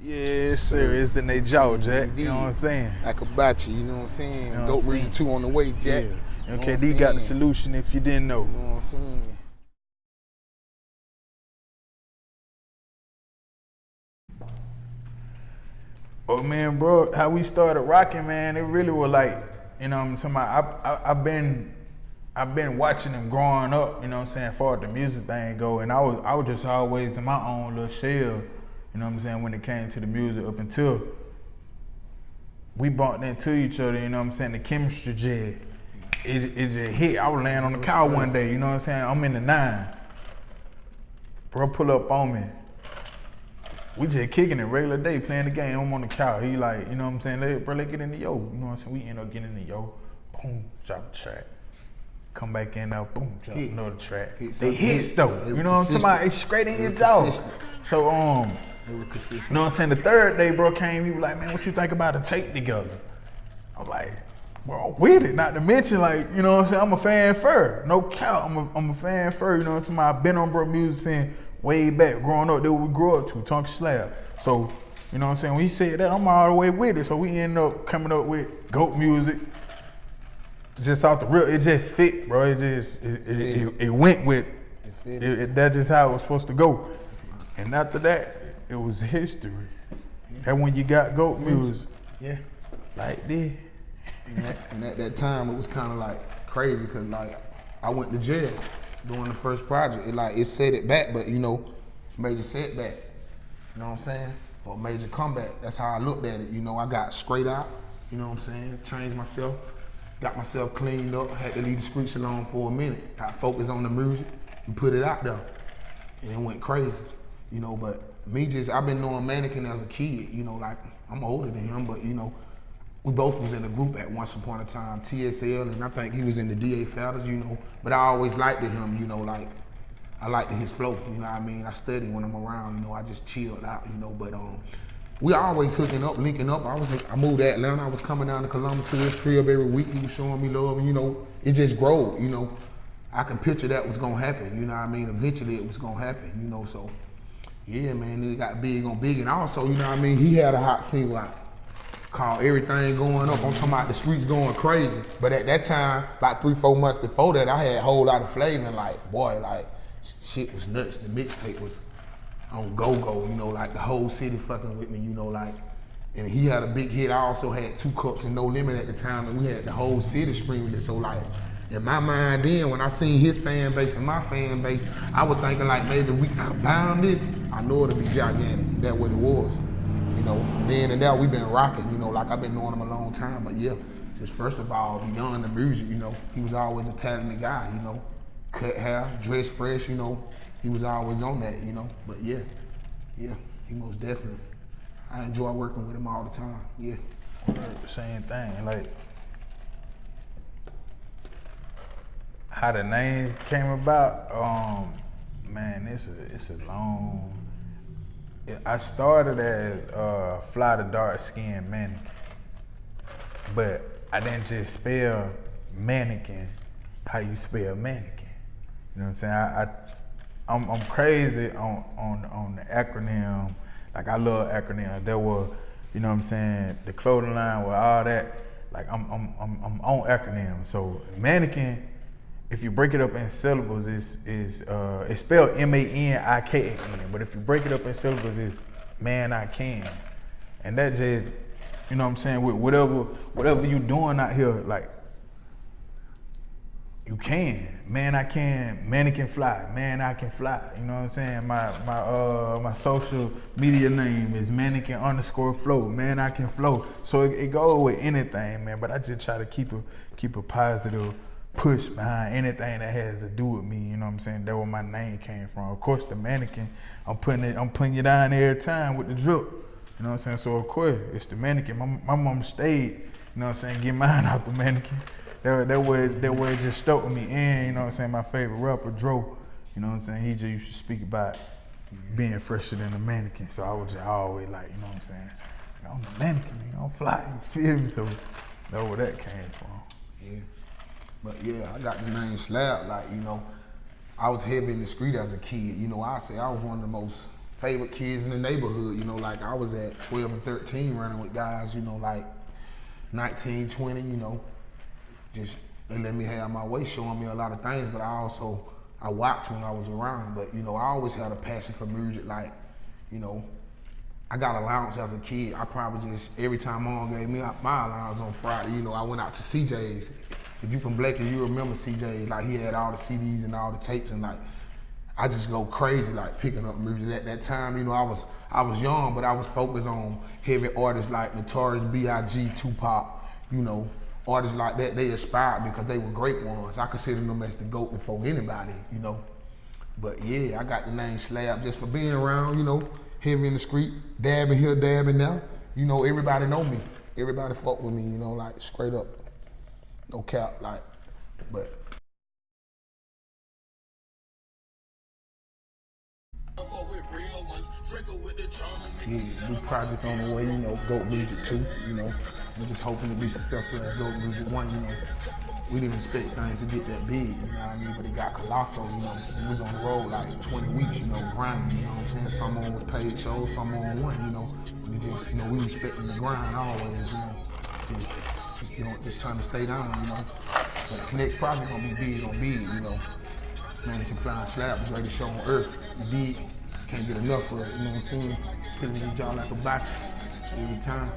Yes, sir. It's in their jaw, Jack. You know what I'm saying? Like a bachi, you know what I'm saying? You know Goat Music 2 on the way, Jack. Yeah. MKD got the solution if you didn't know. You know what I'm saying? Oh man, bro, how we started rocking, man, it really was like, you know what I'm talking about, I've been watching them growing up, you know what I'm saying, far as the music thing go, and I was just always in my own little shell, you know what I'm saying, when it came to the music up until we bumped into each other, you know what I'm saying, the chemistry just, it just hit. I was laying on the couch one day, you know what I'm saying, I'm in the 9. Bro pull up on me. We just kicking it regular day, playing the game. I'm on the couch. He like, you know what I'm saying? Let's get in the yo. You know what I'm saying? We end up getting in the yo. Boom, drop the track. Come back in there, boom, drop another track. They hits though. You know what I'm talking about? It's straight in your jaw. So they were consistent. You know what I'm saying? The third day, bro came. He was like, man, what you think about a tape together? I'm like, bro, with it. Not to mention, like, you know what I'm saying? I'm a fan first. No cap. I'm a fan first. You know what I'm talking about? I've been on bro music since way back, growing up, that we grew up to, Tonka Slab. So, you know what I'm saying, when he said that, I'm all the way with it. So we ended up coming up with Goat Music. Just off the real, it just fit, bro. It went with, that's just how it was supposed to go. And after that, it was history. That when you got Goat Music. Yeah. Like this. And at that time, it was kind of like crazy, cause like, I went to jail doing the first project. It set it back, but you know, major setback. You know what I'm saying? For a major comeback. That's how I looked at it. You know, I got straight out, you know what I'm saying? Changed myself, got myself cleaned up, had to leave the streets alone for a minute. Got focused on the music, we put it out there. And it went crazy, you know, but I've been knowing Manikan as a kid, you know, like, I'm older than him, but you know, we both was in a group at once upon a time, TSL, and I think he was in the DA Fellas, you know. But I always liked him, you know, like, I liked his flow, you know what I mean? I study when I'm around, you know, I just chilled out, you know, but we always hooking up, linking up. I moved to Atlanta, I was coming down to Columbus to his crib every week, he was showing me love, and you know, it just growed, you know. I can picture that was gonna happen, you know what I mean? Eventually it was gonna happen, you know, so, yeah, man, it got big on big, and also, you know what I mean, he had a hot single out called Everything Going Up. I'm talking about the streets going crazy. But at that time, like 3-4 months before that, I had a whole lot of flavor, and like, boy, like, shit was nuts. The mixtape was on go-go, you know, like the whole city fucking with me, you know, like, and he had a big hit. I also had 2 Cups and No Limit at the time, and we had the whole city screaming it. So like, in my mind then, when I seen his fan base and my fan base, I was thinking like, maybe we could combine this. I know it'll be gigantic, and that's what it was. You know, from then and there, we've been rocking, you know, like I've been knowing him a long time, but yeah, just first of all, beyond the music, you know, he was always a talented guy, you know, cut hair, dressed fresh, you know, he was always on that, you know, but yeah, he most definitely. I enjoy working with him all the time, yeah. Same thing, like, how the name came about, man, it's a long, I started as Fly the Dark Skin Manikan, but I didn't just spell mannequin how you spell mannequin. You know what I'm saying? I'm crazy on the acronym. Like, I love acronyms. There were, you know what I'm saying, the clothing line with all that. Like, I'm on acronyms. So mannequin, if you break it up in syllables, it's spelled M-A-N-I-K-A-N, but if you break it up in syllables, it's man I can. And that just, you know what I'm saying, with whatever you doing out here, like, you can. Man I can, Manikan Fly, man I can fly. You know what I'm saying? My social media name is Manikan_flow, man I can flow. So it goes with anything, man, but I just try to keep a positive push behind anything that has to do with me, you know what I'm saying? That's where my name came from. Of course, the Manikan, I'm putting you down every time with the drip, you know what I'm saying? So of course, it's the Manikan. My mom stayed, you know what I'm saying, get mine out the Manikan. That way it just stuck with me. And, you know what I'm saying, my favorite rapper, Dro, you know what I'm saying, he just used to speak about being fresher than a Manikan. So I was just always like, you know what I'm saying, I'm the Manikan, I'm fly, you feel me? So that's where that came from. Yeah. But yeah, I got the name Slabb, like, you know, I was heavy in the street as a kid. You know, I say I was one of the most favorite kids in the neighborhood, you know, like I was at 12 and 13 running with guys, you know, like 19, 20, you know, just they let me have my way, showing me a lot of things, but I watched when I was around, but you know, I always had a passion for music, like, you know, I got allowance as a kid. I probably just, every time Mom gave me my allowance on Friday, you know, I went out to CJ's. If you from Blakely, you remember CJ, like he had all the CDs and all the tapes, and like, I just go crazy like picking up music. At that time, you know, I was young, but I was focused on heavy artists like Notorious B.I.G., Tupac, you know, artists like that. They inspired me because they were great ones. I consider them as the GOAT before anybody, you know. But yeah, I got the name Slabb just for being around, you know, heavy in the street, dabbing here, dabbing there. You know, everybody know me. Everybody fuck with me, you know, like straight up. No cap, like, but. Yeah, new project on the way, you know, GOAT Music 2, you know. We're just hoping to be successful as GOAT Music 1, you know. We didn't expect things to get that big, you know what I mean? But it got colossal, you know. We was on the road like 20 weeks, you know, grinding, you know what I'm saying? Some on was paid shows, some on one, you know. We just, you know, we respecting the grind always, you know. Just trying to stay down, you know. But the next project gonna be big on big, you know. Manikan Fly and Slabb, the greatest show on earth. You dig? Can't get enough of it, you know what I'm saying? Killing your jaw like a botch every time.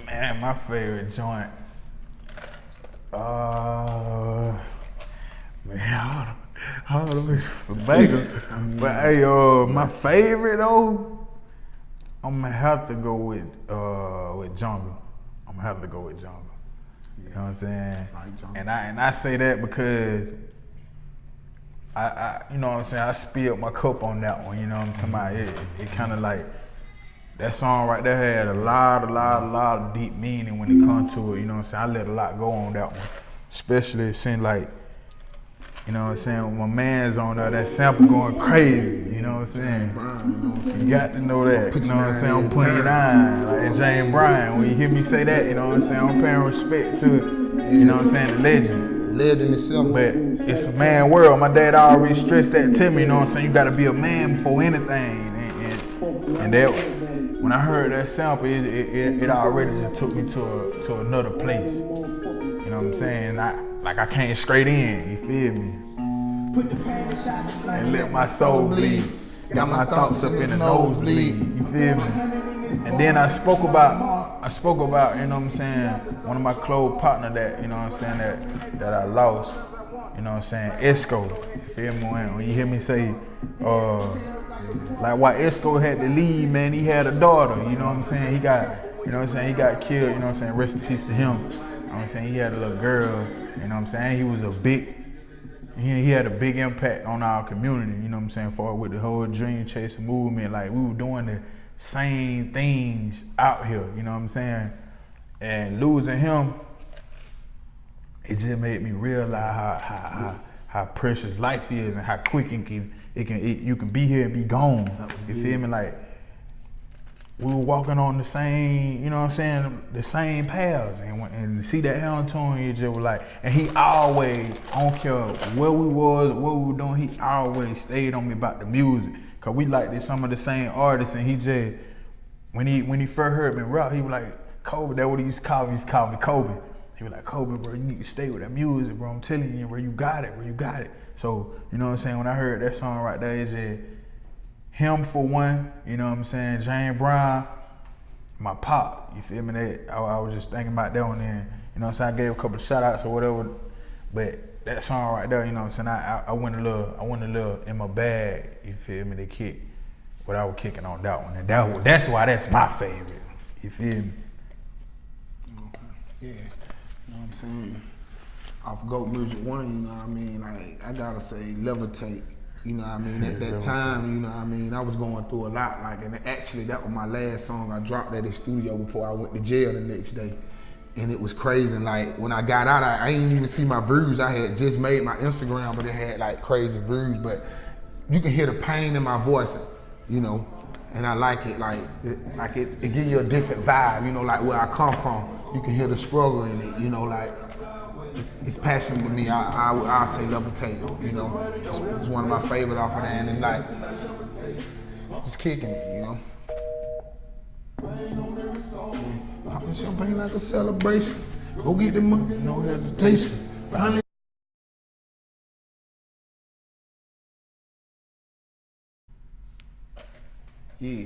Man, my favorite joint. Man, hold on, some bagel. But hey, my favorite though, I'm gonna have to go with Jungle. I'm gonna have to go with Jungle. You know what I'm saying? Like and I say that because I you know what I'm saying, I spilled my cup on that one, you know what I'm talking about? It kinda like, that song right there had a lot of deep meaning when it comes to it, you know what I'm saying? I let a lot go on that one. Especially it seemed like, you know what I'm saying, when my man's on there, that sample going crazy, you know what I'm saying? You got to know that, you know what I'm saying? I'm putting it on, like James Brown, when you hear me say that, you know what I'm saying? I'm paying respect to, you know what I'm saying, the legend. Legend itself. But it's a man world. My dad already stressed that to me, you know what I'm saying? You gotta be a man before anything. And that, when I heard that sample, it already just took me to another place. You know what I'm saying? I came straight in, you feel me? And let my soul bleed. Got my thoughts up in the nosebleed, you feel me? And then I spoke about, you know what I'm saying, one of my close partner that, you know what I'm saying, that I lost, you know what I'm saying, Esco, you feel me? When you hear me say, like why Esco had to leave, man, he had a daughter, you know what I'm saying, he got killed, you know what I'm saying, rest in peace to him, you know what I'm saying, he had a little girl, you know what I'm saying, he had a big impact on our community, you know what I'm saying, for with the whole dream chasing movement, like we were doing the same things out here, you know what I'm saying, and losing him, it just made me realize how precious life is and how quick you can be here and be gone. You feel me? Like we were walking on the same, you know what I'm saying, the same paths, and to see that Helen Tune, it just was like, and he always, I don't care where we was, what we were doing, he always stayed on me about the music, cause we liked some of the same artists, and he just, when he first heard me rap, he was like, Kobe, that's what he used to call me Kobe. He was like, Kobe, bro, you need to stay with that music, bro, I'm telling you, bro, you got it. So, you know what I'm saying, when I heard that song right there, it's just him for one, you know what I'm saying, James Brown, my pop, you feel me? I was just thinking about that one then, you know what I'm saying, I gave a couple of shout outs or whatever, but that song right there, you know what I'm saying, I went a little in my bag, you feel me, to kick what I was kicking on that one, and that's why that's my favorite, you feel me? Yeah, you know what I'm saying? Off GOAT Music 1, you know what I mean? Like, I gotta say, Levitate, you know what I mean? At that time, you know what I mean? I was going through a lot, like, and actually that was my last song I dropped at the studio before I went to jail the next day. And it was crazy, and like, when I got out, I didn't even see my views. I had just made my Instagram, but it had like crazy views, but you can hear the pain in my voice, you know? and I like it. It gives you a different vibe. You know, like where I come from, you can hear the struggle in it. You know, like it's passionate to me. I'll say Levitate. You know, it's one of my favorites off of that, and it's like just kicking it. You know, popping champagne like a celebration. Go get the money, no hesitation. Finally. Yeah,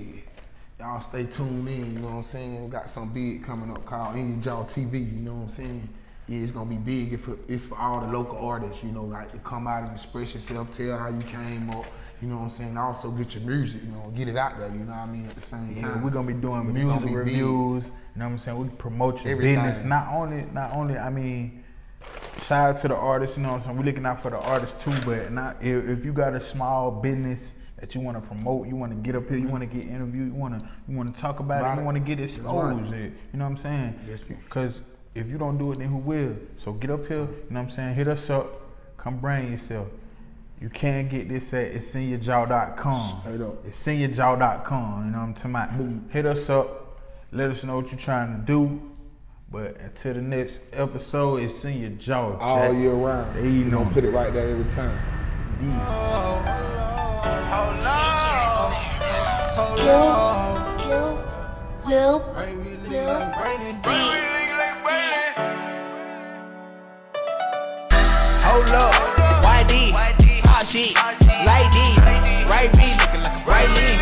y'all stay tuned in, you know what I'm saying? We got something big coming up called In Your Jaw TV, you know what I'm saying? Yeah, it's gonna be big. It's for all the local artists, you know, like to come out and express yourself, tell how you came up, you know what I'm saying? Also get your music, you know, get it out there, you know what I mean, at the same time. Yeah, we're gonna be doing music reviews, you know what I'm saying? We promote your business. Not only, I mean, shout out to the artists, you know what I'm saying? We're looking out for the artists too, but not if you got a small business that you want to promote, you want to get up here, you want to get interviewed, you want to talk about it, you want to get exposed, you know what I'm saying? Because if you don't do it, then who will? So get up here, you know what I'm saying? Hit us up, come bring yourself. You can't get this at it'sinyourjaw.com. It'sinyourjaw.com, you know what I'm talking about? Hit us up, let us know what you're trying to do. But until the next episode, it's in your jaw. All year round. There you know. Gonna put it right there every time. Hold up, YD, hot shit, like D, right B, looking like a bright lead.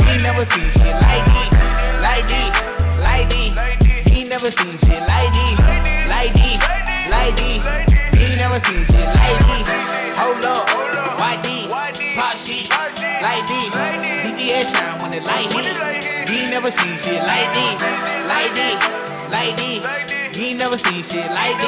He ain't never seen shit like D, like D, like D. He ain't never seen shit like D, like D, like D. He ain't never seen shit like D. Hold up, YD, pop shit, like D. DBS shine when the light hit. He ain't never seen shit like D, like D, like D. He ain't never seen shit like D,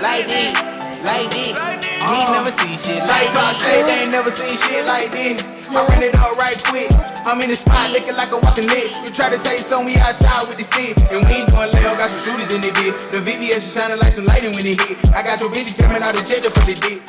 like D. Like this, he ain't never seen shit like this. They ain't never seen shit like this. I ran it up right quick. I'm in the spot looking like a walking lick. You try to take some, we outside with the stick. And we ain't doing leo, got some shooters in the bit. The VVS is shining like some lightning when it hit. I got your bitch coming out of jail for the dick.